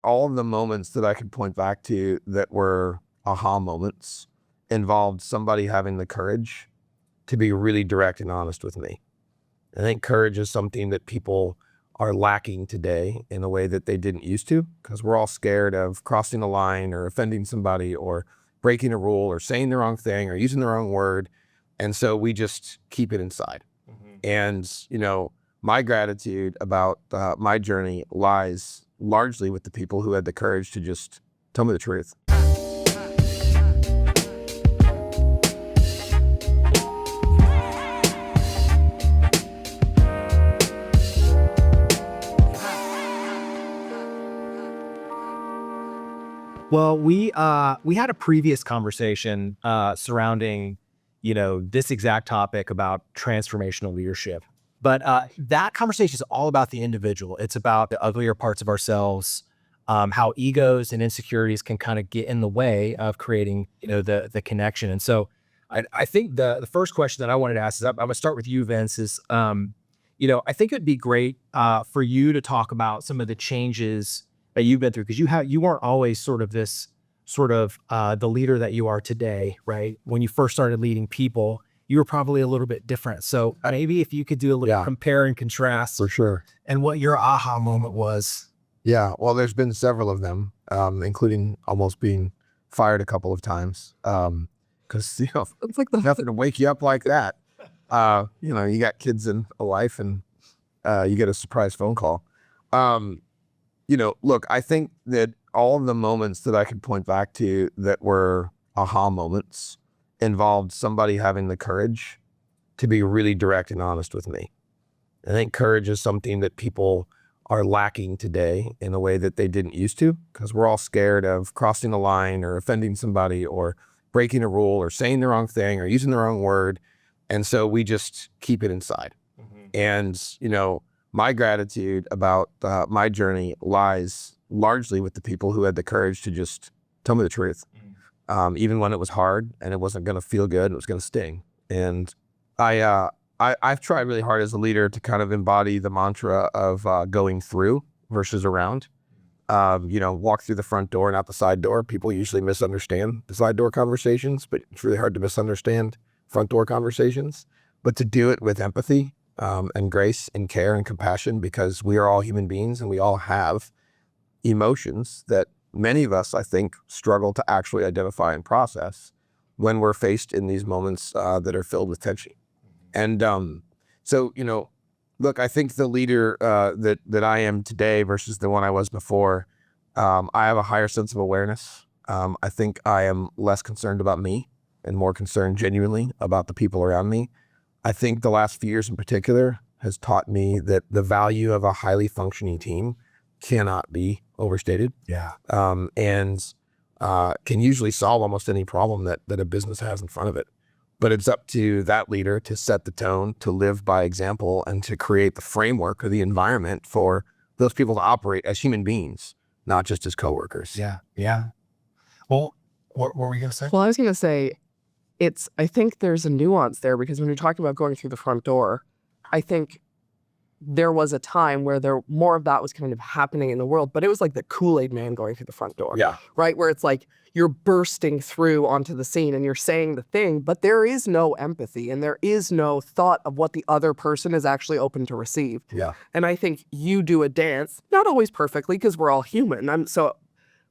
all of the moments that I could point back to that were aha moments involved somebody having the courage to be really direct and honest with me. I think courage is something that people are lacking today in a way that they didn't used to, because we're all scared of crossing a line or offending somebody or breaking a rule or saying the wrong thing or using the wrong word. And so we just keep it inside. And, my gratitude about my journey lies largely with the people who had the courage to just tell me the truth. Well, we had a previous conversation surrounding, this exact topic about transformational leadership. But that conversation is all about the individual. It's about the uglier parts of ourselves, how egos and insecurities can kind of get in the way of creating, the connection. And so I think the first question that I wanted to ask is, I'm gonna start with you, Vince, is, I think it'd be great for you to talk about some of the changes that you've been through, because you weren't always sort of this the leader that you are today, right? When you first started leading people, you were probably a little bit different. So maybe if you could do a little compare and contrast, For sure. and what your aha moment was. Yeah, well, there's been several of them, including almost being fired a couple of times. Because it's like nothing to wake you up like that. You got kids and a wife, and you get a surprise phone call. Look, I think that all of the moments that I could point back to that were aha moments involved somebody having the courage to be really direct and honest with me. I think courage is something that people are lacking today in a way that they didn't used to, because we're all scared of crossing a line or offending somebody or breaking a rule or saying the wrong thing or using the wrong word. And so we just keep it inside. And, my gratitude about my journey lies largely with the people who had the courage to just tell me the truth, even when it was hard and it wasn't going to feel good, it was going to sting. And I've tried really hard as a leader to kind of embody the mantra of going through versus around. Walk through the front door, not the side door. People usually misunderstand the side door conversations, but it's really hard to misunderstand front door conversations. But to do it with empathy, and grace and care and compassion, because we are all human beings and we all have emotions that many of us, I think, struggle to actually identify and process when we're faced in these moments that are filled with tension. And look, I think the leader that I am today versus the one I was before, I have a higher sense of awareness. I think I am less concerned about me and more concerned genuinely about the people around me. I think the last few years in particular has taught me that the value of a highly functioning team cannot be overstated. And can usually solve almost any problem that a business has in front of it. But it's up to that leader to set the tone, to live by example, and to create the framework or the environment for those people to operate as human beings, not just as coworkers. Yeah. Well, what were we going to say? Well, I was going to say, I think there's a nuance there, because when you're talking about going through the front door, I think there was a time where more of that was kind of happening in the world, but it was like the Kool-Aid man going through the front door. Right? Where it's like you're bursting through onto the scene and you're saying the thing, but there is no empathy and there is no thought of what the other person is actually open to receive. And I think you do a dance, not always perfectly, because we're all human.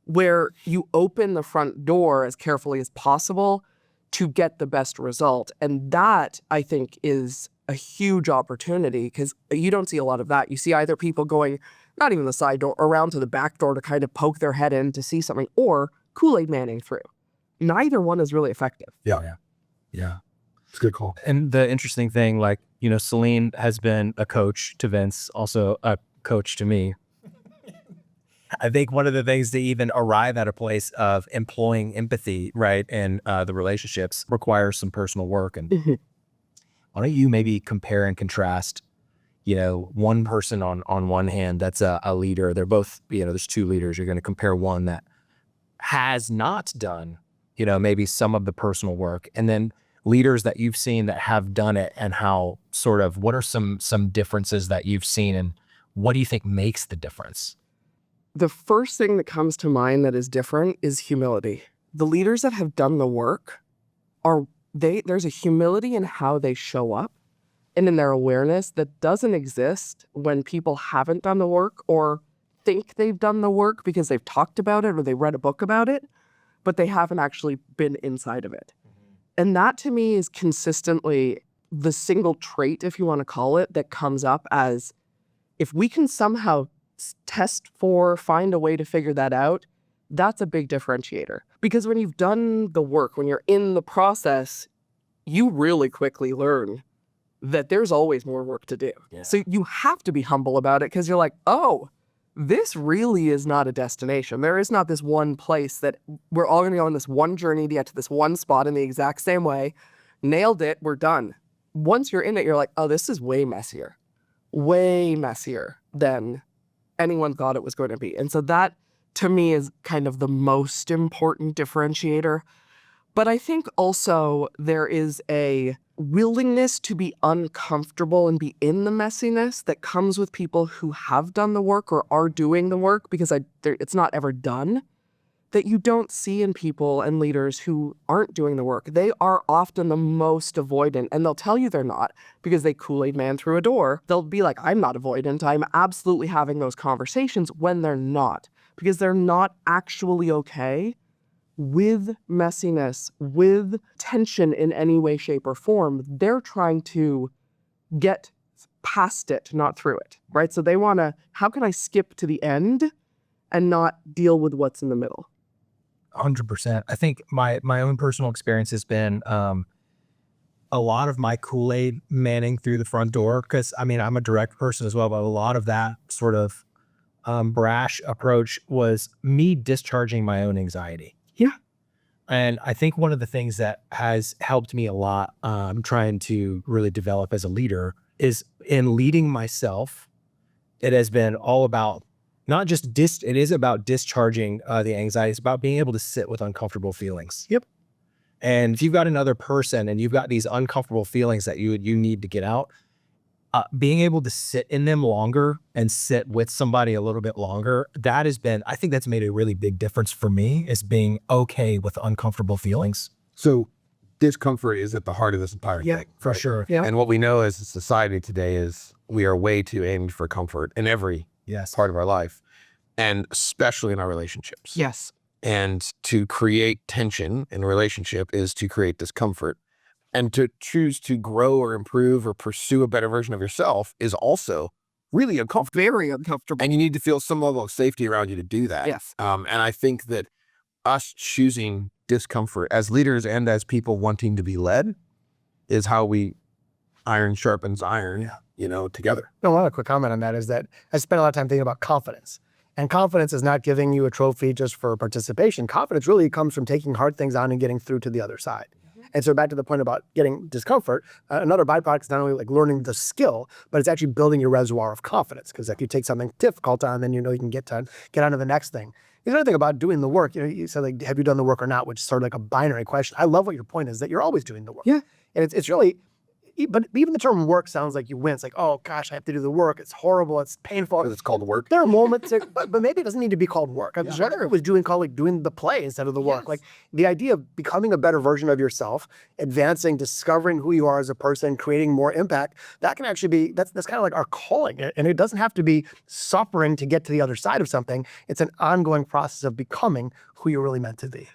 Where you open the front door as carefully as possible to get the best result. And that, I think, is a huge opportunity, because you don't see a lot of that. You see either people going, not even the side door, around to the back door to kind of poke their head in to see something, or Kool-Aid manning through. Neither one is really effective. Yeah. It's a good call. And the interesting thing, Celine has been a coach to Vince, also a coach to me. I think one of the things to even arrive at a place of employing empathy, right, and the relationships requires some personal work. And why don't you maybe compare and contrast, one person on one hand that's a leader. They're both, there's two leaders. You're going to compare one that has not done, maybe some of the personal work, and then leaders that you've seen that have done it, and how what are some differences that you've seen, and what do you think makes the difference? The first thing that comes to mind that is different is humility. The leaders that have done the work there's a humility in how they show up and in their awareness that doesn't exist when people haven't done the work or think they've done the work because they've talked about it or they read a book about it, but they haven't actually been inside of it. And that to me is consistently the single trait, if you want to call it, that comes up as if we can somehow find a way to figure that out, that's a big differentiator. Because when you've done the work, when you're in the process, you really quickly learn that there's always more work to do. Yeah. So you have to be humble about it because you're like, oh, this really is not a destination. There is not this one place that we're all going to go on this one journey to get to this one spot in the exact same way. Nailed it. We're done. Once you're in it, you're like, oh, this is way messier than anyone thought it was going to be. And so that, to me, is kind of the most important differentiator. But I think also there is a willingness to be uncomfortable and be in the messiness that comes with people who have done the work or are doing the work, because it's not ever done, that you don't see in people and leaders who aren't doing the work. They are often the most avoidant, and they'll tell you they're not because they Kool-Aid man through a door. They'll be like, I'm not avoidant. I'm absolutely having those conversations, when they're not, because they're not actually okay with messiness, with tension in any way, shape, or form. They're trying to get past it, not through it, right? So they want to, how can I skip to the end and not deal with what's in the middle? 100%. I think my own personal experience has been a lot of my Kool-Aid manning through the front door, because I mean, I'm a direct person as well, but a lot of that sort of brash approach was me discharging my own anxiety. Yeah. And I think one of the things that has helped me a lot, trying to really develop as a leader, is in leading myself. It has been all about not just it is about discharging the anxiety. It's about being able to sit with uncomfortable feelings. Yep. And if you've got another person and you've got these uncomfortable feelings that you need to get out, being able to sit in them longer and sit with somebody a little bit longer, I think that's made a really big difference for me, is being okay with uncomfortable feelings. So discomfort is at the heart of this entire thing. For sure. Yeah. And what we know as a society today is we are way too aimed for comfort in every part of our life, and especially in our relationships. Yes. And to create tension in a relationship is to create discomfort. And to choose to grow or improve or pursue a better version of yourself is also really uncomfortable. Very uncomfortable. And you need to feel some level of safety around you to do that. Yes. And I think that us choosing discomfort as leaders and as people wanting to be led is how we iron sharpens iron, together. No, one quick comment on that is that I spent a lot of time thinking about confidence. And confidence is not giving you a trophy just for participation. Confidence really comes from taking hard things on and getting through to the other side. And so back to the point about getting discomfort, another byproduct is not only like learning the skill, but it's actually building your reservoir of confidence. Because if you take something difficult on, then you can get on to the next thing. The other thing about doing the work, you said, like, have you done the work or not, which is sort of like a binary question. I love what your point is, that you're always doing the work. Yeah. And it's really, but even the term work sounds like you win. It's like, oh gosh, I have to do the work. It's horrible. It's painful. Because it's called work. There are moments, but maybe it doesn't need to be called work. I'm sure it was doing the play instead of the work. Yes. Like the idea of becoming a better version of yourself, advancing, discovering who you are as a person, creating more impact. That can actually be, that's kind of like our calling. And it doesn't have to be suffering to get to the other side of something. It's an ongoing process of becoming who you're really meant to be.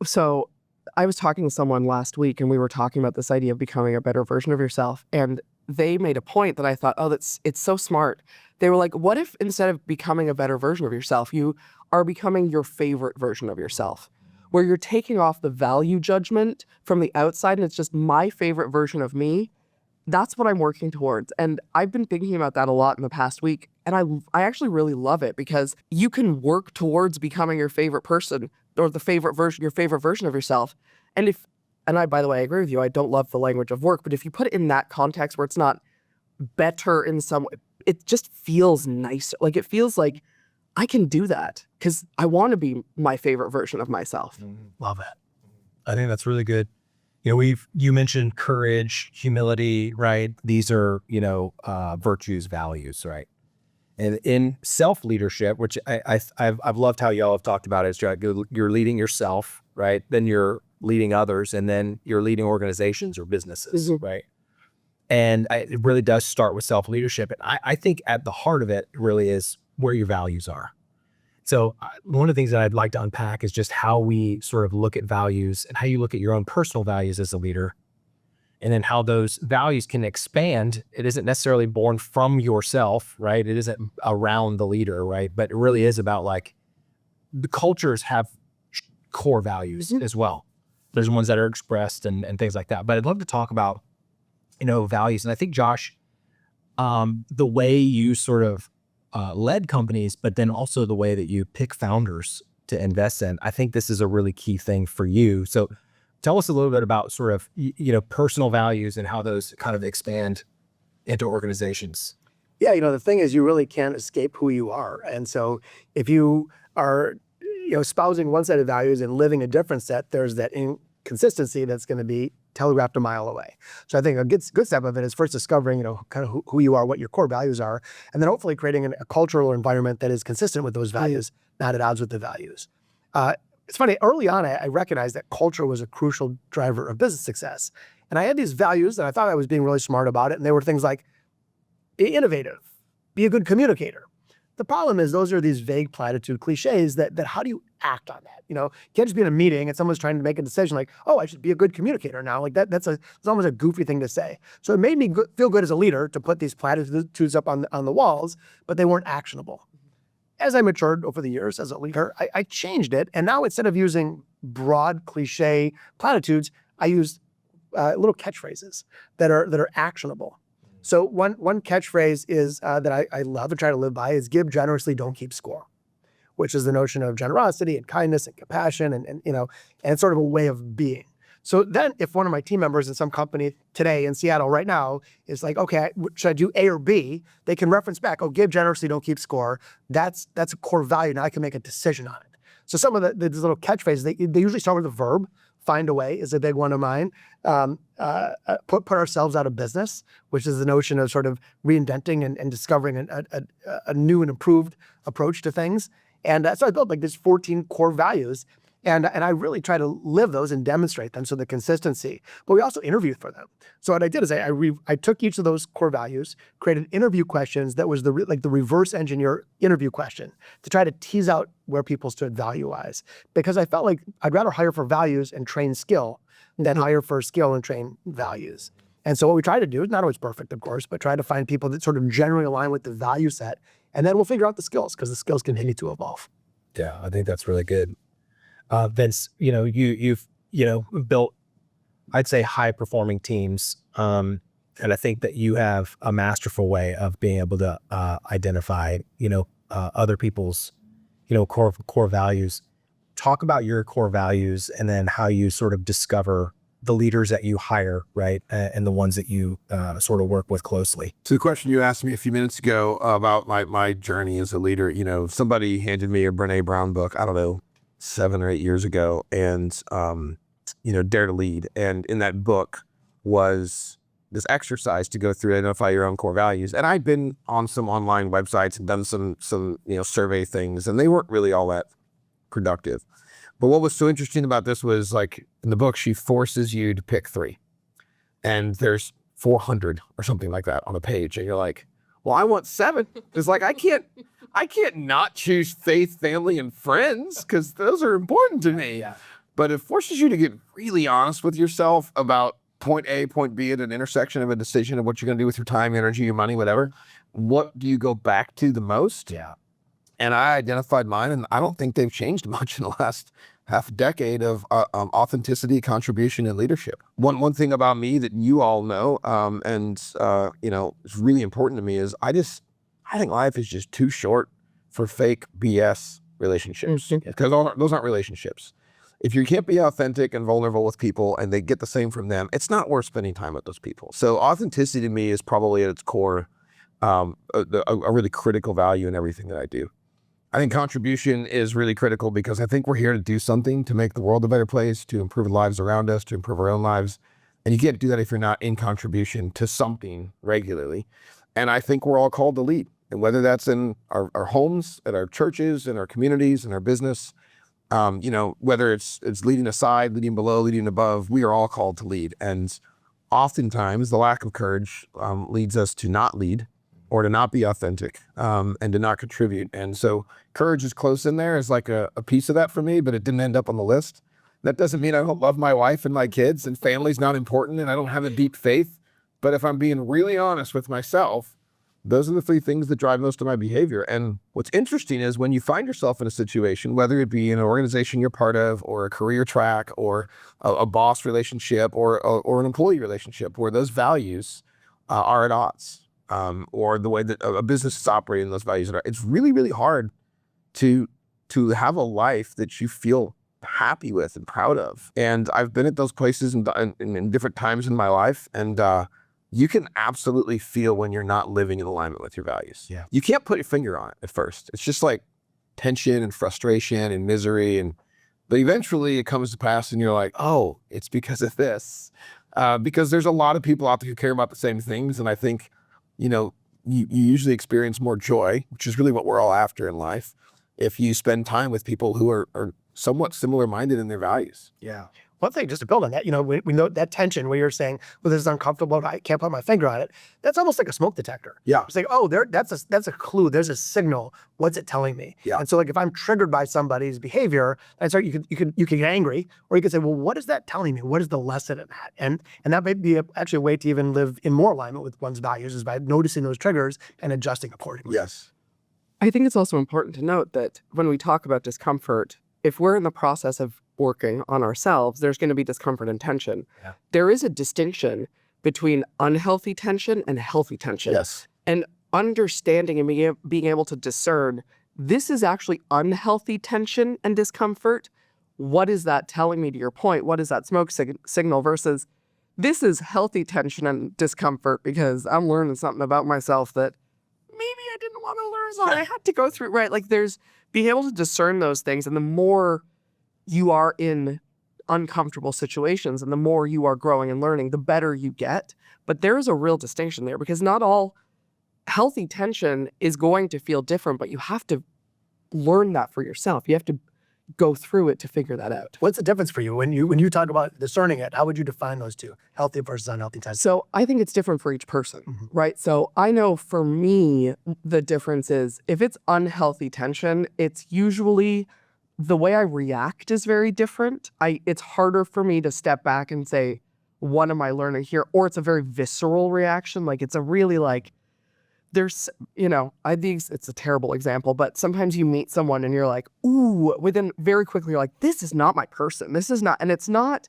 So I was talking to someone last week, and we were talking about this idea of becoming a better version of yourself. And they made a point that I thought, it's so smart. They were like, what if instead of becoming a better version of yourself, you are becoming your favorite version of yourself, where you're taking off the value judgment from the outside, and it's just my favorite version of me. That's what I'm working towards. And I've been thinking about that a lot in the past week. And I actually really love it, because you can work towards becoming your favorite person, or your favorite version of yourself. And by the way, I agree with you. I don't love the language of work, but if you put it in that context where it's not better in some way, it just feels nicer. Like it feels like I can do that because I want to be my favorite version of myself. Love it. I think that's really good. You mentioned courage, humility, right? These are, virtues, values, right? And in self-leadership, which I've loved how y'all have talked about it, is you're leading yourself, right? Then you're leading others, and then you're leading organizations or businesses, right? And it really does start with self-leadership. And I think at the heart of it really is where your values are. So one of the things that I'd like to unpack is just how we sort of look at values and how you look at your own personal values as a leader, and then how those values can expand. It isn't necessarily born from yourself, right? It isn't around the leader, right? But it really is about like the cultures have core values as well. There's ones that are expressed and things like that. But I'd love to talk about, values. And I think, Josh, the way you sort of led companies, but then also the way that you pick founders to invest in, I think this is a really key thing for you. So tell us a little bit about sort of, personal values and how those kind of expand into organizations. Yeah, the thing is, you really can't escape who you are. And so if you are, espousing one set of values and living a different set, there's that inconsistency that's going to be telegraphed a mile away. So I think a good step of it is first discovering, kind of who you are, what your core values are, and then hopefully creating a cultural environment that is consistent with those values, not at odds with the values. It's funny, early on, I recognized that culture was a crucial driver of business success. And I had these values and I thought I was being really smart about it. And they were things like, be innovative, be a good communicator. The problem is those are these vague platitude cliches that how do you act on that? You can't just be in a meeting and someone's trying to make a decision like, oh, I should be a good communicator now. Like it's almost a goofy thing to say. So it made me feel good as a leader to put these platitudes up on the walls, but they weren't actionable. As I matured over the years as a leader, I changed it. And now instead of using broad cliche platitudes, I use little catchphrases that are actionable. So one catchphrase is that I love and try to live by is give generously, don't keep score, which is the notion of generosity and kindness and compassion and it's sort of a way of being. So then if one of my team members in some company today in Seattle right now is like, okay, should I do A or B? They can reference back, oh, give generously, don't keep score. That's a core value. Now I can make a decision on it. So some of these little catchphrases, they usually start with a verb. Find a way is a big one of mine. Put ourselves out of business, which is the notion of sort of reinventing and discovering a new and improved approach to things. And so I built like these 14 core values. And I really try to live those and demonstrate them, so the consistency. But we also interviewed for them. So what I did is I took each of those core values, created interview questions that was the reverse engineer interview question to try to tease out where people stood value-wise. Because I felt like I'd rather hire for values and train skill than hire for skill and train values. And so what we try to do is not always perfect, of course, but try to find people that sort of generally align with the value set. And then we'll figure out the skills, because the skills continue to evolve. Yeah, I think that's really good. Vince, you've built, I'd say, high performing teams. And I think that you have a masterful way of being able to identify, other people's, core values. Talk about your core values and then how you sort of discover the leaders that you hire, right? And the ones that you sort of work with closely. So the question you asked me a few minutes ago about my journey as a leader, somebody handed me a Brené Brown book, I don't know, 7 or 8 years ago, and Dare to Lead. And in that book was this exercise to go through, identify your own core values. And I'd been on some online websites and done some survey things, and they weren't really all that productive. But what was so interesting about this was, like, in the book, she forces you to pick 3, and there's 400 or something like that on a page, and you're like, well, I want 7. It's like, I can't not choose faith, family, and friends, because those are important to me. Yeah. But it forces you to get really honest with yourself about point A, point B at an intersection of a decision of what you're going to do with your time, energy, your money, whatever. What do you go back to the most? Yeah. And I identified mine, and I don't think they've changed much in the last half a decade of authenticity, contribution, and leadership. One thing about me that you all know, and it's really important to me, is I think life is just too short for fake BS relationships, because those aren't relationships. If you can't be authentic and vulnerable with people and they get the same from them, it's not worth spending time with those people. So authenticity to me is probably at its core a really critical value in everything that I do. I think contribution is really critical, because I think we're here to do something to make the world a better place, to improve the lives around us, to improve our own lives. And you can't do that if you're not in contribution to something regularly. And I think we're all called to lead. And whether that's in our homes, at our churches, in our communities, in our business, whether it's leading aside, leading below, leading above, we are all called to lead. And oftentimes the lack of courage leads us to not lead or to not be authentic and to not contribute. And so courage is close in there as like a piece of that for me, but it didn't end up on the list. That doesn't mean I don't love my wife and my kids and family's not important and I don't have a deep faith. But if I'm being really honest with myself, those are the three things that drive most of my behavior. And what's interesting is when you find yourself in a situation, whether it be in an organization you're part of or a career track or a boss relationship or an employee relationship where those values are at odds, or the way that a business is operating, those values are, it's really, really hard to have a life that you feel happy with and proud of. And I've been at those places in different times in my life, and you can absolutely feel when you're not living in alignment with your values. Yeah. You can't put your finger on it at first. It's just like tension and frustration and misery. But eventually it comes to pass and you're like, oh, it's because of this. Because there's a lot of people out there who care about the same things. And I think, you usually experience more joy, which is really what we're all after in life, if you spend time with people who are somewhat similar minded in their values. Yeah. One thing, just to build on that, we know that tension where you're saying, well, this is uncomfortable, I can't put my finger on it. That's almost like a smoke detector. Yeah. It's like, oh, that's a clue. There's a signal. What's it telling me? Yeah. And so like if I'm triggered by somebody's behavior, and so you can get angry, or you can say, well, what is that telling me? What is the lesson in that? And that may be actually a way to even live in more alignment with one's values is by noticing those triggers and adjusting accordingly. Yes. I think it's also important to note that when we talk about discomfort, if we're in the process of working on ourselves, there's going to be discomfort and tension. Yeah. There is a distinction between unhealthy tension and healthy tension. Yes. And understanding and being able to discern, this is actually unhealthy tension and discomfort. What is that telling me, to your point? What is that smoke signal versus this is healthy tension and discomfort because I'm learning something about myself that maybe I didn't want to learn, so I had to go through, right? Like there's being able to discern those things, and the more you are in uncomfortable situations and the more you are growing and learning, the better you get. But there is a real distinction there because not all healthy tension is going to feel different, but you have to learn that for yourself. You have to go through it to figure that out. What's the difference for you when you talk about discerning it? How would you define those two, healthy versus unhealthy tension? So I think it's different for each person, right? So I know for me, the difference is if it's unhealthy tension, it's usually the way I react is very different. It's harder for me to step back and say, what am I learning here? Or it's a very visceral reaction. Like it's a really like, there's, it's a terrible example, but sometimes you meet someone and you're like, ooh, within very quickly, you're like, this is not my person. This is not, and it's not,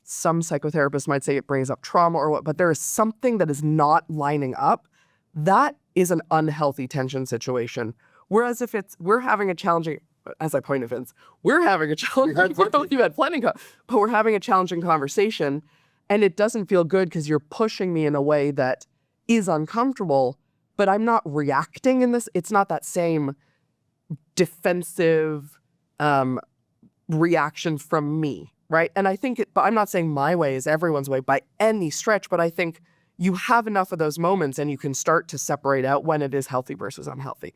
some psychotherapists might say it brings up trauma or what, but there is something that is not lining up. That is an unhealthy tension situation. Whereas if we're having a challenging, as I point at Vince, we're having a challenging, you've had plenty, but we're having a challenging conversation and it doesn't feel good because you're pushing me in a way that is uncomfortable, but I'm not reacting in this. It's not that same defensive reaction from me, right? And I think, but I'm not saying my way is everyone's way by any stretch, but I think you have enough of those moments and you can start to separate out when it is healthy versus unhealthy.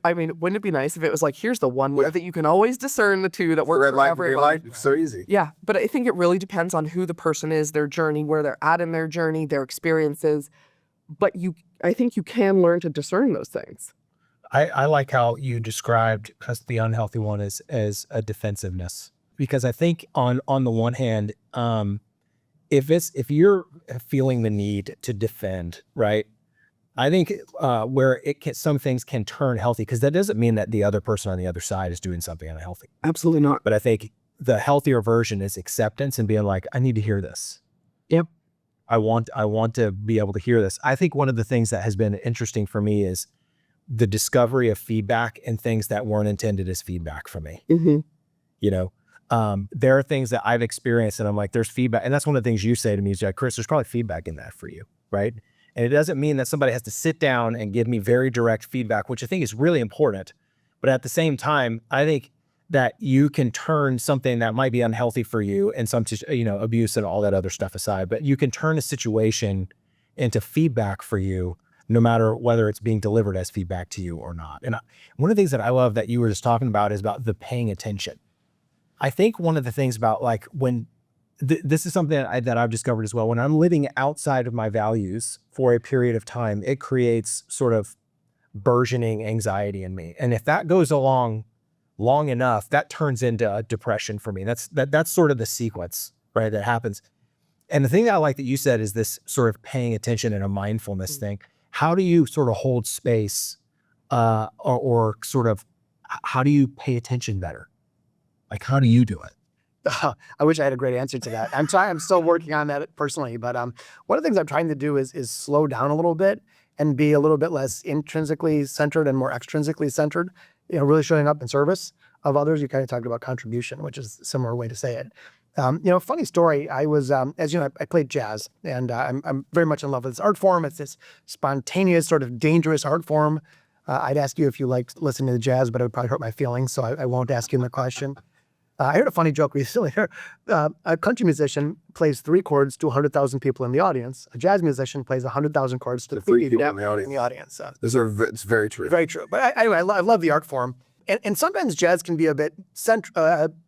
I mean, wouldn't it be nice if it was like, here's the one way that you can always discern the two that work for everyone? It's so easy. Yeah, but I think it really depends on who the person is, their journey, where they're at in their journey, their experiences. But I think you can learn to discern those things. I like how you described the unhealthy one as a defensiveness, because I think on the one hand, if you're feeling the need to defend, right? I think where some things can turn healthy, because that doesn't mean that the other person on the other side is doing something unhealthy. Absolutely not. But I think the healthier version is acceptance and being like, I need to hear this. Yep. I want to be able to hear this. I think one of the things that has been interesting for me is the discovery of feedback and things that weren't intended as feedback for me. Mm-hmm. There are things that I've experienced and I'm like, there's feedback. And that's one of the things you say to me is like, Chris, there's probably feedback in that for you, right? And it doesn't mean that somebody has to sit down and give me very direct feedback, which I think is really important. But at the same time, I think that you can turn something that might be unhealthy for you and some, abuse and all that other stuff aside, but you can turn a situation into feedback for you no matter whether it's being delivered as feedback to you or not. And one of the things that I love that you were just talking about is about the paying attention. I think one of the things about like when this is something that I've discovered as well, when I'm living outside of my values for a period of time, it creates sort of burgeoning anxiety in me. And if that goes along long enough, that turns into depression for me. That's sort of the sequence, right, that happens. And the thing that I like that you said is this sort of paying attention and a mindfulness thing. How do you sort of hold space or sort of, how do you pay attention better? Like, how do you do it? I wish I had a great answer to that. I'm still working on that personally, but one of the things I'm trying to do is slow down a little bit and be a little bit less intrinsically centered and more extrinsically centered, really showing up in service of others. You kind of talked about contribution, which is a similar way to say it. Funny story, I was, as you know, I played jazz, and I'm very much in love with this art form. It's this spontaneous, sort of dangerous art form. I'd ask you if you liked listening to jazz, but it would probably hurt my feelings, so I won't ask you the question. I heard a funny joke recently. A country musician plays 3 chords to 100,000 people in the audience. A jazz musician plays 100,000 chords to 3 people in the audience. It's very true. Very true. But anyway, I love the art form. And sometimes jazz can be a bit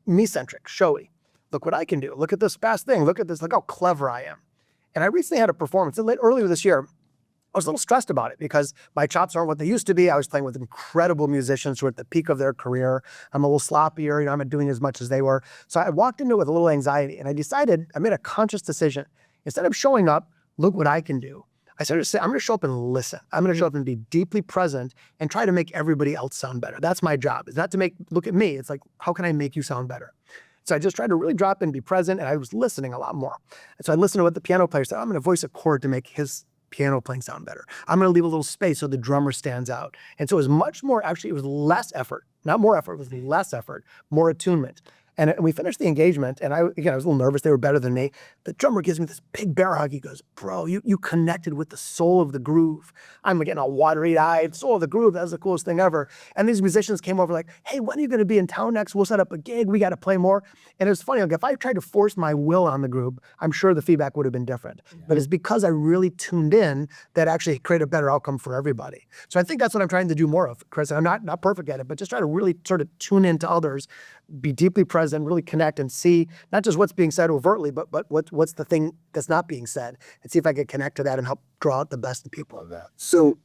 me-centric, showy. Look what I can do. Look at this fast thing. Look at this. Look how clever I am. And I recently had a performance earlier this year. I was a little stressed about it because my chops aren't what they used to be. I was playing with incredible musicians who are at the peak of their career. I'm a little sloppier, I'm not doing as much as they were. So I walked into it with a little anxiety, and I made a conscious decision. Instead of showing up, look what I can do. I started to say, I'm going to show up and listen. I'm going to show up and be deeply present and try to make everybody else sound better. That's my job. It's not to look at me. It's like, how can I make you sound better? So I just tried to really drop in, be present, and I was listening a lot more. And so I listened to what the piano player said. I'm going to voice a chord to make his piano playing sound better. I'm going to leave a little space so the drummer stands out. And so it was much more, actually, it was less effort, not more effort, it was less effort, more attunement. And we finished the engagement, and I was a little nervous. They were better than me. The drummer gives me this big bear hug. He goes, bro, you connected with the soul of the groove. I'm getting all watery-eyed. Soul of the groove, that was the coolest thing ever. And these musicians came over like, hey, when are you going to be in town next? We'll set up a gig. We got to play more. And it was funny. Like, if I tried to force my will on the group, I'm sure the feedback would have been different. Yeah. But it's because I really tuned in that actually created a better outcome for everybody. So I think that's what I'm trying to do more of, Chris. I'm not perfect at it, but just try to really sort of tune into others, be deeply present, really connect and see not just what's being said overtly, but what's the thing that's not being said, and see if I can connect to that and help draw out the best in people of that. So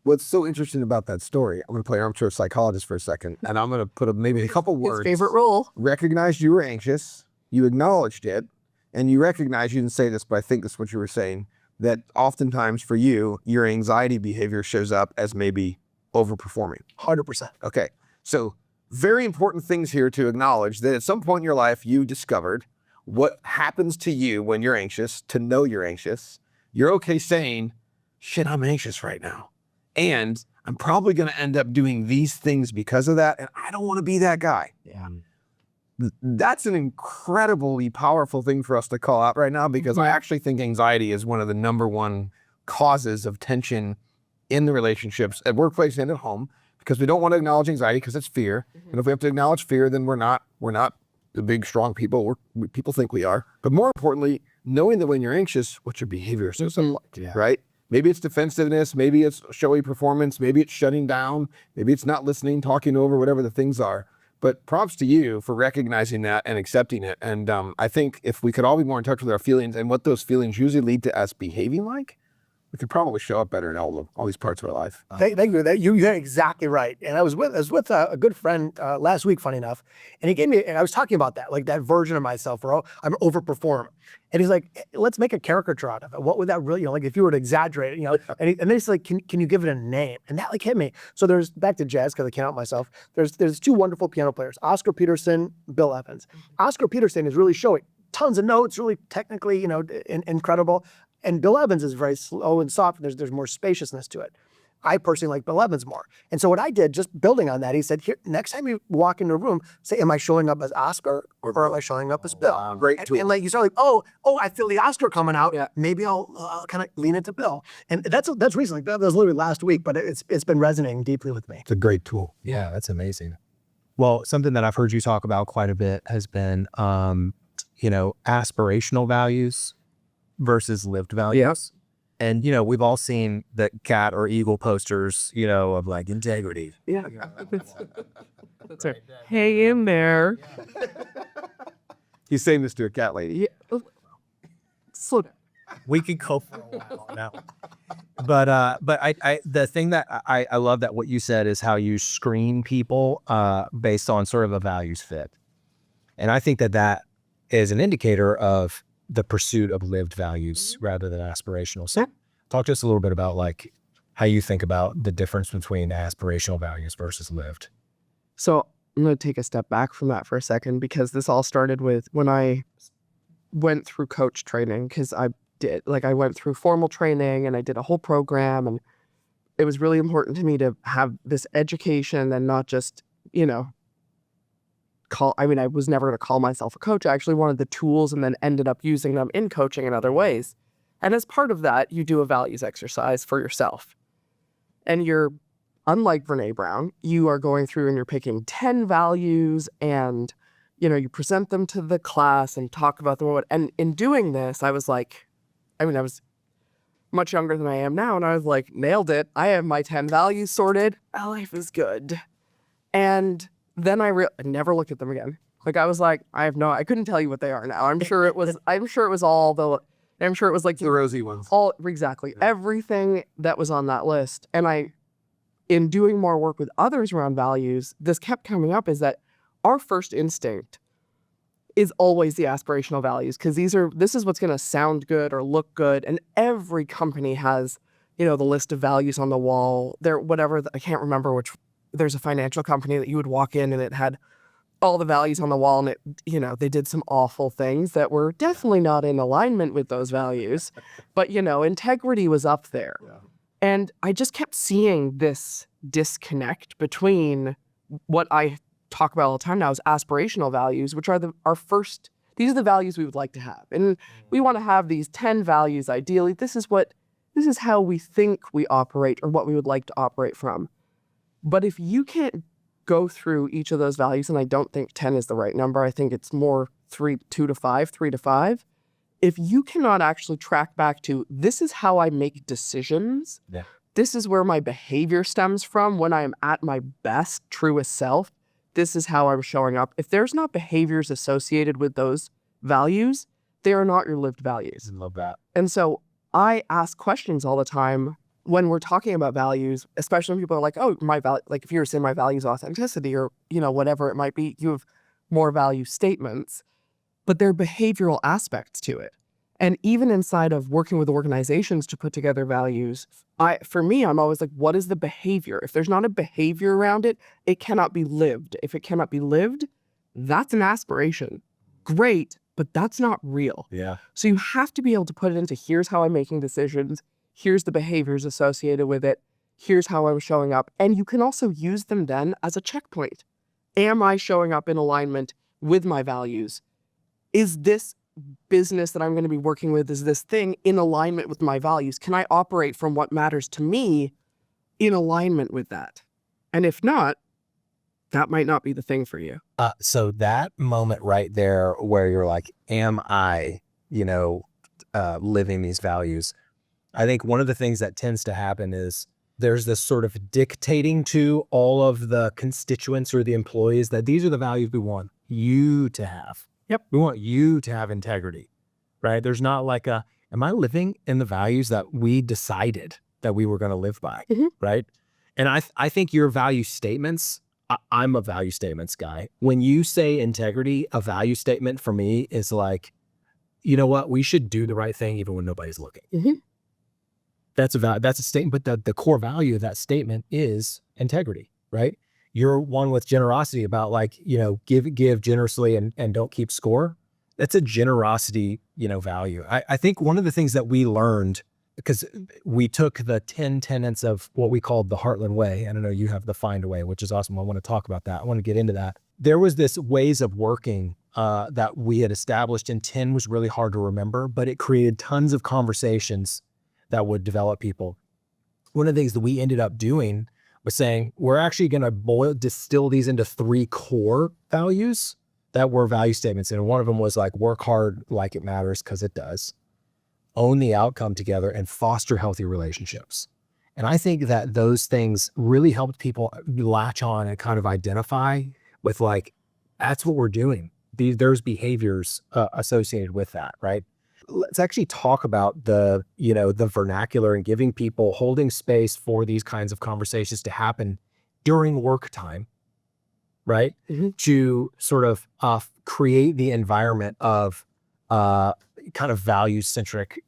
what's so interesting about that story, I'm going to play armchair psychologist for a second, and I'm going to put maybe a couple words. His favorite role. Recognized you were anxious, you acknowledged it, and you recognized, you didn't say this, but I think that's what you were saying, that oftentimes for you, your anxiety behavior shows up as maybe overperforming. 100%. Okay, so very important things here to acknowledge that at some point in your life, you discovered what happens to you when you're anxious, to know you're anxious. You're okay saying, shit, I'm anxious right now. And I'm probably going to end up doing these things because of that. And I don't want to be that guy. Yeah. That's an incredibly powerful thing for us to call out right now, because I actually think anxiety is one of the #1 causes of tension in the relationships at workplace and at home. Because we don't want to acknowledge anxiety because it's fear. And if we have to acknowledge fear, then we're not the big, strong people people think we are. But more importantly, knowing that when you're anxious, what's your behavior system like, right? Maybe it's defensiveness, maybe it's showy performance, maybe it's shutting down, maybe it's not listening, talking over, whatever the things are. But props to you for recognizing that and accepting it. And I think if we could all be more in touch with our feelings and what those feelings usually lead to us behaving like, we could probably show up better in all these parts of our life. Thank you. You're exactly right. And I was with a good friend last week, funny enough, and he gave me, and I was talking about that, like that version of myself where I'm overperforming. And he's like, let's make a caricature out of it. What would that really, like if you were to exaggerate it, and then he's like, can you give it a name? And that hit me. So there's, back to jazz, because I can't help myself, there's 2 wonderful piano players, Oscar Peterson, Bill Evans. Oscar Peterson is really showing tons of notes, really technically, incredible. And Bill Evans is very slow and soft. There's more spaciousness to it. I personally like Bill Evans more. And so what I did, just building on that, he said, here, next time you walk into a room, say, am I showing up as Oscar or am I showing up as Bill? Wow, great tool. And like you start like, oh, I feel the Oscar coming out. Yeah. Maybe I'll kind of lean into Bill. And that's recently. That was literally last week, but it's been resonating deeply with me. It's a great tool. Yeah, that's amazing. Well, something that I've heard you talk about quite a bit has been, aspirational values versus lived values. Yes. And, we've all seen the cat or eagle posters, of like integrity. Yeah. That's right. Hang in there. He's saying this to a cat lady. Yeah. Slow down. We could go for a while on that one. But I the thing that I love that what you said is how you screen people based on sort of a values fit. And I think that is an indicator of the pursuit of lived values rather than aspirational. So talk to us a little bit about like how you think about the difference between aspirational values versus lived. So I'm going to take a step back from that for a second, because this all started with when I went through coach training, because I went through formal training and I did a whole program, and it was really important to me to have this education and not just, I was never going to call myself a coach. I actually wanted the tools and then ended up using them in coaching in other ways. And as part of that, you do a values exercise for yourself. And you're, unlike Brene Brown, you are going through and you're picking 10 values and, you present them to the class and talk about them. And in doing this, I was like, I was much younger than I am now. And I was like, nailed it. I have my 10 values sorted. My life is good. And then I never looked at them again. Like, I was like, I couldn't tell you what they are now. I'm sure it was like The rosy ones. Exactly. Everything that was on that list. And in doing more work with others around values, this kept coming up, is that our first instinct is always the aspirational values, because this is what's going to sound good or look good. And every company has, the list of values on the wall. I can't remember which. There's a financial company that you would walk in and it had all the values on the wall, and it, they did some awful things that were definitely not in alignment with those values. But, integrity was up there. Yeah. And I just kept seeing this disconnect between what I talk about all the time now as aspirational values, which are these are the values we would like to have. And we want to have these 10 values ideally. This is how we think we operate, or what we would like to operate from. But if you can't go through each of those values, and I don't think 10 is the right number, I think it's more 3 to 5. If you cannot actually track back to, this is how I make decisions, this is where my behavior stems from when I am at my best, truest self, this is how I'm showing up. If there's not behaviors associated with those values, they are not your lived values. I love that. And so I ask questions all the time when we're talking about values, especially when people are like, oh, if you were saying my value is authenticity, or, whatever it might be, you have more value statements, but there are behavioral aspects to it. And even inside of working with organizations to put together values, I'm always like, what is the behavior? If there's not a behavior around it, it cannot be lived. If it cannot be lived, that's an aspiration. Great, but that's not real. Yeah. So you have to be able to put it into, here's how I'm making decisions, here's the behaviors associated with it, here's how I'm showing up. And you can also use them then as a checkpoint. Am I showing up in alignment with my values? Is this business that I'm going to be working with, is this thing in alignment with my values? Can I operate from what matters to me in alignment with that? And if not, that might not be the thing for you. So that moment right there where you're like, am I, living these values? I think one of the things that tends to happen is there's this sort of dictating to all of the constituents or the employees that these are the values we want you to have. Yep. We want you to have integrity, right? There's not like am I living in the values that we decided that we were going to live by, right? And I think your value statements, I'm a value statements guy. When you say integrity, a value statement for me is like, you know what? We should do the right thing even when nobody's looking. Mm-hmm. That's a statement, but the core value of that statement is integrity, right? You're one with generosity about like, give generously and don't keep score. That's a generosity, value. I think one of the things that we learned, because we took the 10 tenets of what we called the Heartland way. And I know you have the Find a Way, which is awesome. I want to talk about that. I want to get into that. There was this ways of working that we had established, and 10 was really hard to remember, but it created tons of conversations that would develop people. One of the things that we ended up doing was saying, we're actually going to distill these into 3 core values that were value statements. And one of them was like, work hard like it matters, because it does. own the outcome together, and foster healthy relationships. And I think that those things really helped people latch on and kind of identify with like, that's what we're doing. There's behaviors associated with that, right? Let's actually talk about the vernacular and giving people holding space for these kinds of conversations to happen during work time, right? Mm-hmm. To sort of create the environment of kind of value-centric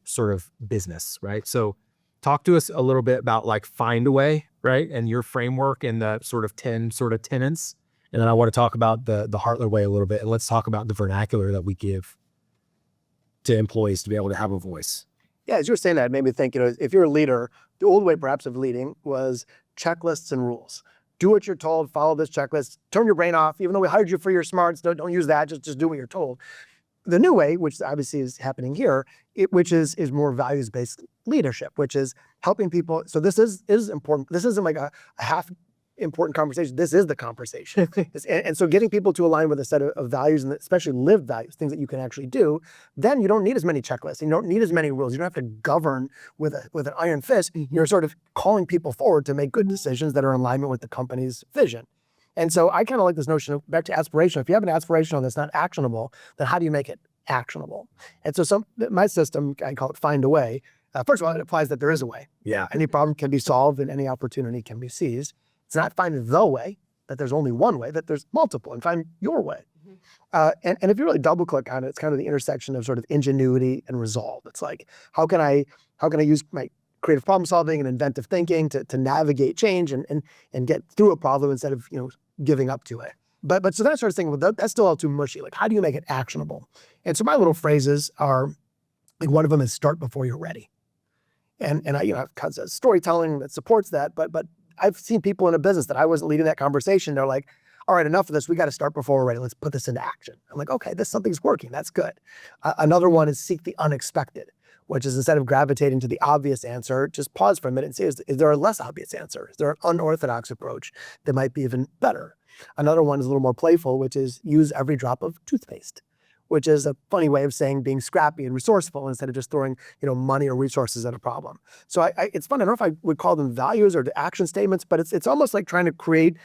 sort of business, right? So talk to us a little bit about like Find a Way, right? And your framework and the sort of 10 sort of tenets. And then I want to talk about the Heartland Way a little bit. And let's talk about the vernacular that we give to employees to be able to have a voice. Yeah, as you were saying that, it made me think, if you're a leader, the old way perhaps of leading was checklists and rules. Do what you're told, follow this checklist, turn your brain off, even though we hired you for your smarts, don't use that, just do what you're told. The new way, which obviously is happening here, which is more values-based leadership, which is helping people. So this is important. This isn't like a half important conversation. This is the conversation. and so getting people to align with a set of values, and especially lived values, things that you can actually do, then you don't need as many checklists. You don't need as many rules. You don't have to govern with an iron fist. Mm-hmm. You're sort of calling people forward to make good decisions that are in alignment with the company's vision. And so I kind of like this notion of back to aspirational. If you have an aspirational that's not actionable, then how do you make it actionable? And so my system, I call it Find a Way. First of all, it implies that there is a way. Yeah. Any problem can be solved and any opportunity can be seized. It's not find the way, that there's only one way, that there's multiple, and find your way. Mm-hmm. And if you really double click on it, it's kind of the intersection of sort of ingenuity and resolve. It's like, how can I use my creative problem solving and inventive thinking to navigate change and get through a problem instead of giving up to it. But so that sort of thing, that's still all too mushy. Like, how do you make it actionable? And so my little phrases are, like, one of them is start before you're ready. And I have kinds of storytelling that supports that, but I've seen people in a business that I wasn't leading that conversation. They're like, all right, enough of this. We got to start before we're ready. Let's put this into action. I'm like, okay, something's working. That's good. Another one is seek the unexpected, which is instead of gravitating to the obvious answer, just pause for a minute and see, is there a less obvious answer? Is there an unorthodox approach that might be even better? Another one is a little more playful, which is use every drop of toothpaste, which is a funny way of saying being scrappy and resourceful instead of just throwing money or resources at a problem. So it's fun. I don't know if I would call them values or the action statements, but it's almost like trying to create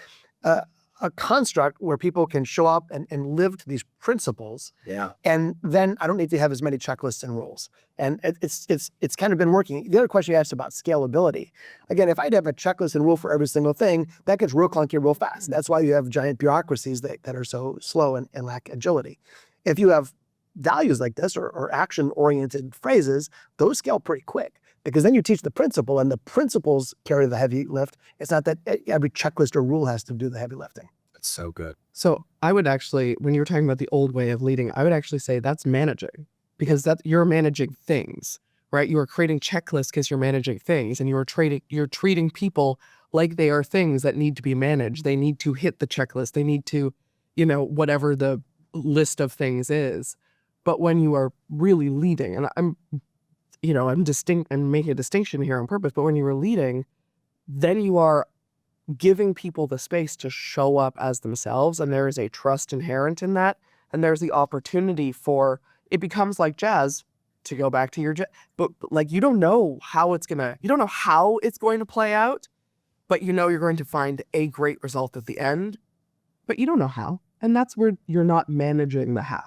a construct where people can show up and live to these principles. Yeah. And then I don't need to have as many checklists and rules. And it's kind of been working. The other question you asked about scalability. Again, if I'd have a checklist and rule for every single thing, that gets real clunky real fast. That's why you have giant bureaucracies that are so slow and lack agility. If you have values like this or action-oriented phrases, those scale pretty quick because then you teach the principle and the principles carry the heavy lift. It's not that every checklist or rule has to do the heavy lifting. That's so good. So I would actually, when you were talking about the old way of leading, I would actually say that's managing because you're managing things, right? You are creating checklists because you're managing things and you're treating people like they are things that need to be managed. They need to hit the checklist. They need to, whatever the list of things is. But when you are really leading, and I'm making a distinction here on purpose, but when you are leading, then you are giving people the space to show up as themselves. And there is a trust inherent in that. And there's the opportunity for, it becomes like jazz, to go back to your jazz, but like, you don't know how it's going to play out, but you're going to find a great result at the end, but you don't know how. And that's where you're not managing the how.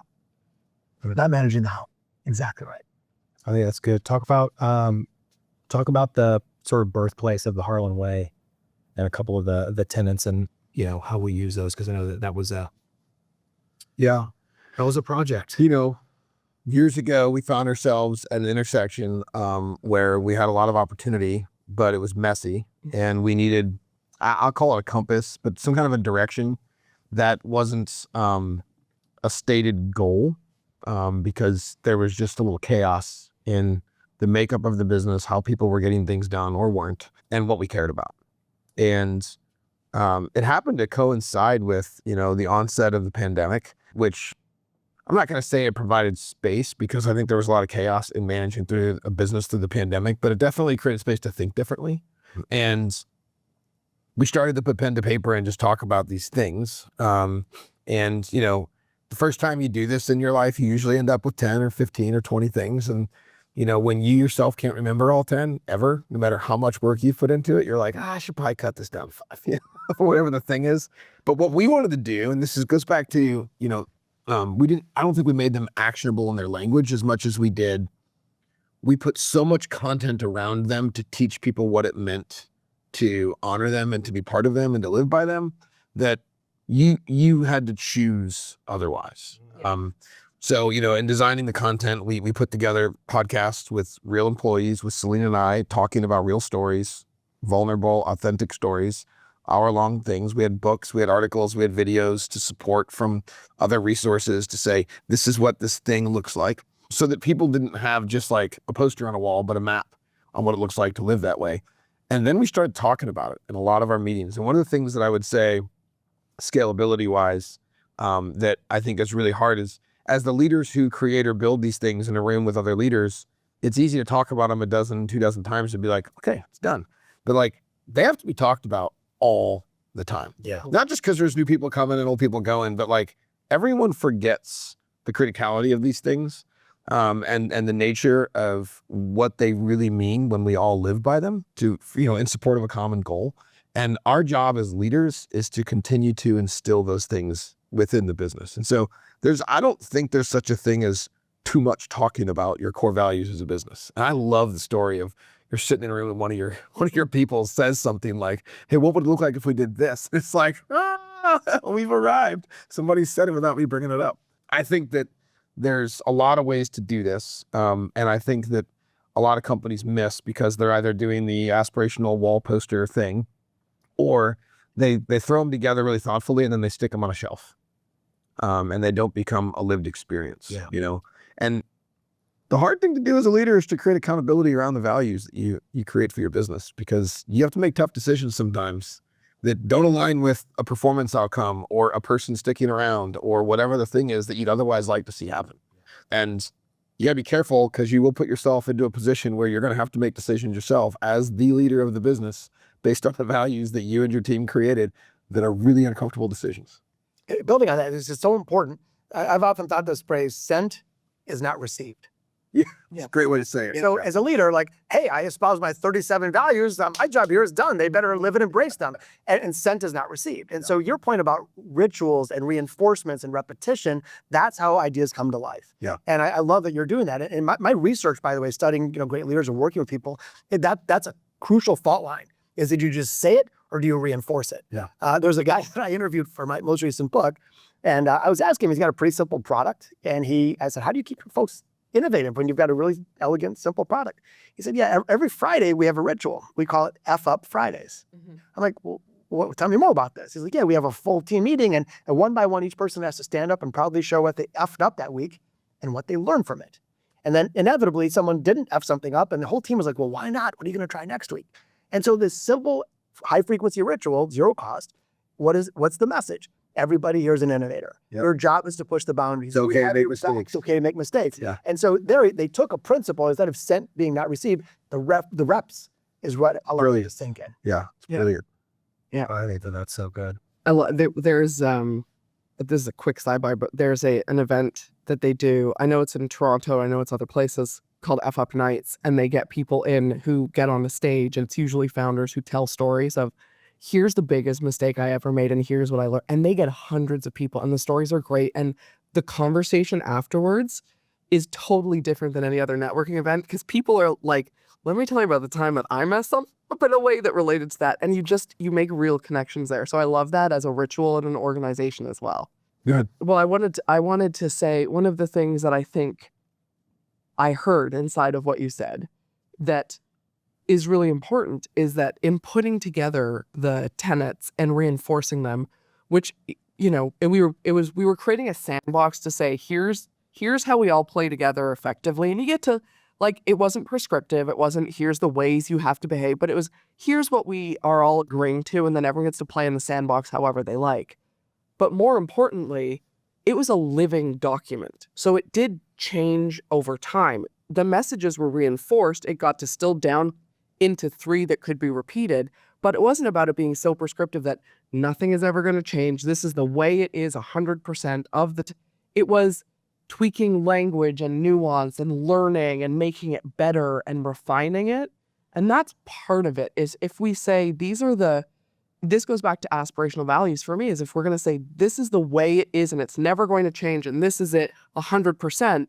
We're not managing the how. Exactly right. I think that's good. Talk about the sort of birthplace of the Heartland Way and a couple of the tenets and, how we use those. Cause I know that was a project. Years ago, we found ourselves at an intersection where we had a lot of opportunity, but it was messy and we needed, I'll call it a compass, but some kind of a direction that wasn't a stated goal because there was just a little chaos in the makeup of the business, how people were getting things done or weren't, and what we cared about. And it happened to coincide with, the onset of the pandemic, which I'm not going to say it provided space because I think there was a lot of chaos in managing through a business through the pandemic, but it definitely created space to think differently. And we started to put pen to paper and just talk about these things. The first time you do this in your life, you usually end up with 10 or 15 or 20 things. And You know, when you yourself can't remember all 10 ever, no matter how much work you put into it, you're like, I should probably cut this down to 5, you know, whatever the thing is. But what we wanted to do, and goes back to, you know, I don't think we made them actionable in their language as much as we did. We put so much content around them to teach people what it meant to honor them and to be part of them and to live by them, that you had to choose otherwise. Yeah. So, you know, in designing the content, we put together podcasts with real employees, with Celine and I talking about real stories, vulnerable, authentic stories, hour-long things. We had books, we had articles, we had videos to support from other resources to say, this is what this thing looks like, so that people didn't have just like a poster on a wall, but a map on what it looks like to live that way. And then we started talking about it in a lot of our meetings. And one of the things that I would say, scalability-wise, that I think is really hard is, as the leaders who create or build these things in a room with other leaders, it's easy to talk about them a dozen, 2 dozen times and be like, okay, it's done. But like, they have to be talked about all the time. Yeah. Not just because there's new people coming and old people going, but like, everyone forgets the criticality of these things, and the nature of what they really mean when we all live by them, to, you know, in support of a common goal. And our job as leaders is to continue to instill those things within the business. And so I don't think there's such a thing as too much talking about your core values as a business. And I love the story of, you're sitting in a room and one of your people says something like, hey, what would it look like if we did this? It's like, we've arrived. Somebody said it without me bringing it up. I think that there's a lot of ways to do this. And I think that a lot of companies miss because they're either doing the aspirational wall poster thing, or they throw them together really thoughtfully and then they stick them on a shelf. And they don't become a lived experience, you know? And the hard thing to do as a leader is to create accountability around the values that you create for your business, because you have to make tough decisions sometimes that don't align with a performance outcome or a person sticking around or whatever the thing is that you'd otherwise like to see happen. And you gotta be careful, because you will put yourself into a position where you're gonna have to make decisions yourself as the leader of the business based on the values that you and your team created that are really uncomfortable decisions. Building on that, it's so important. I've often thought this phrase, sent is not received. Yeah, it's a great way to say it. So as a leader, like, hey, I espouse my 37 values. My job here is done. They better live and embrace them. And sent is not received. And so your point about rituals and reinforcements and repetition, that's how ideas come to life. Yeah. And I love that you're doing that. And my research, by the way, studying great leaders and working with people, that's a crucial fault line. Is that you just say it or do you reinforce it? Yeah. There's a guy that I interviewed for my most recent book, and I was asking him, he's got a pretty simple product. And I said, how do you keep your folks innovative when you've got a really elegant, simple product? He said, yeah, every Friday we have a ritual. We call it F Up Fridays. Mm-hmm. I'm like, well, tell me more about this. He's like, yeah, we have a full team meeting, and one by one, each person has to stand up and proudly show what they effed up that week and what they learned from it. And then inevitably someone didn't F something up, and the whole team was like, well, why not? What are you going to try next week? And so this simple high frequency ritual, zero cost, what's the message? Everybody here is an innovator. Yep. Your job is to push the boundaries. It's okay to make mistakes. It's okay to make mistakes. Yeah. And so they took a principle, instead of sent being not received, the reps is what allowed it to sink in. Yeah, it's brilliant. Yeah. I think that's so good. There's this is a quick sidebar, but there's an event that they do. I know it's in Toronto. I know it's other places, called F Up Nights, and they get people in who get on the stage, and it's usually founders who tell stories of, here's the biggest mistake I ever made, and here's what I learned. And they get hundreds of people, and the stories are great. And the conversation afterwards is totally different than any other networking event, because people are like, let me tell you about the time that I messed up in a way that related to that. And you make real connections there. So I love that as a ritual in an organization as well. Good. Well, I wanted to say, one of the things that I think I heard inside of what you said that is really important is that in putting together the tenets and reinforcing them, which, and we were creating a sandbox to say, here's how we all play together effectively. And you get to, like, it wasn't prescriptive. It wasn't, here's the ways you have to behave, but it was, here's what we are all agreeing to. And then everyone gets to play in the sandbox however they like. But more importantly, it was a living document. So it did change over time. The messages were reinforced. It got distilled down into 3 that could be repeated, but it wasn't about it being so prescriptive that nothing is ever going to change. This is the way it is 100% of the it was, tweaking language and nuance and learning and making it better and refining it. And that's part of it, is if we say this goes back to aspirational values for me, is if we're going to say this is the way it is and it's never going to change and this is it 100%,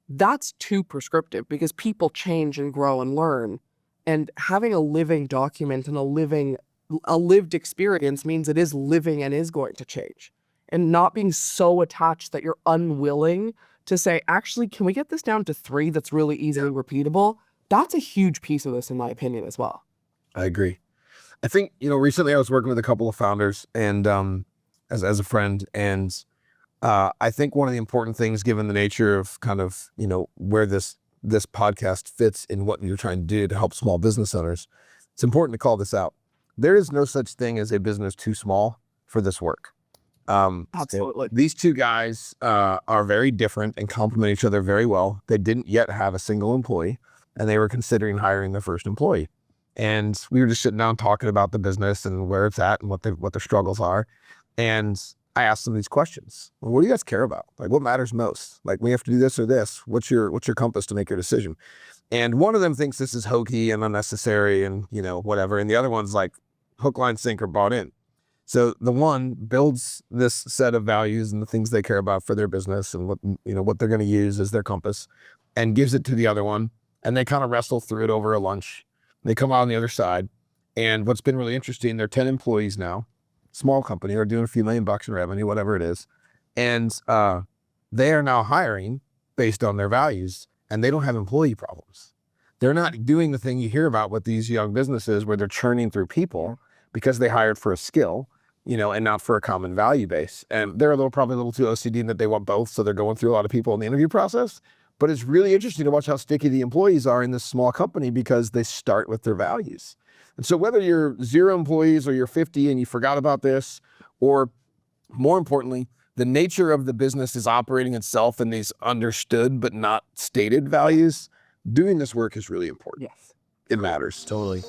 that's too prescriptive because people change and grow and learn. And having a living document and a lived experience means it is living and is going to change. And not being so attached that you're unwilling to say, actually, can we get this down to 3 that's really easily repeatable? That's a huge piece of this, in my opinion, as well. I agree. I think, recently I was working with a couple of founders and as a friend, and I think one of the important things, given the nature of kind of, where this podcast fits in what you're trying to do to help small business owners, it's important to call this out. There is no such thing as a business too small for this work. Absolutely. These two guys are very different and complement each other very well. They didn't yet have a single employee, and they were considering hiring their first employee. And we were just sitting down talking about the business and where it's at and what their struggles are. And I asked them these questions. Well, what do you guys care about? Like, what matters most? Like, we have to do this or this. What's your compass to make your decision? And one of them thinks this is hokey and unnecessary and, whatever. And the other one's like, hook, line, sinker, bought in. So the one builds this set of values and the things they care about for their business and what they're going to use as their compass, and gives it to the other one. And they kind of wrestle through it over a lunch. They come out on the other side. And what's been really interesting, they're 10 employees now, small company, they're doing a few $1 million in revenue, whatever it is. And they are now hiring based on their values, and they don't have employee problems. They're not doing the thing you hear about with these young businesses where they're churning through people because they hired for a skill, and not for a common value base. And they're probably a little too OCD in that they want both. So they're going through a lot of people in the interview process. But it's really interesting to watch how sticky the employees are in this small company because they start with their values. And so whether you're 0 employees or you're 50 and you forgot about this, or more importantly, the nature of the business is operating itself in these understood but not stated values, doing this work is really important. Yes. It matters. Totally.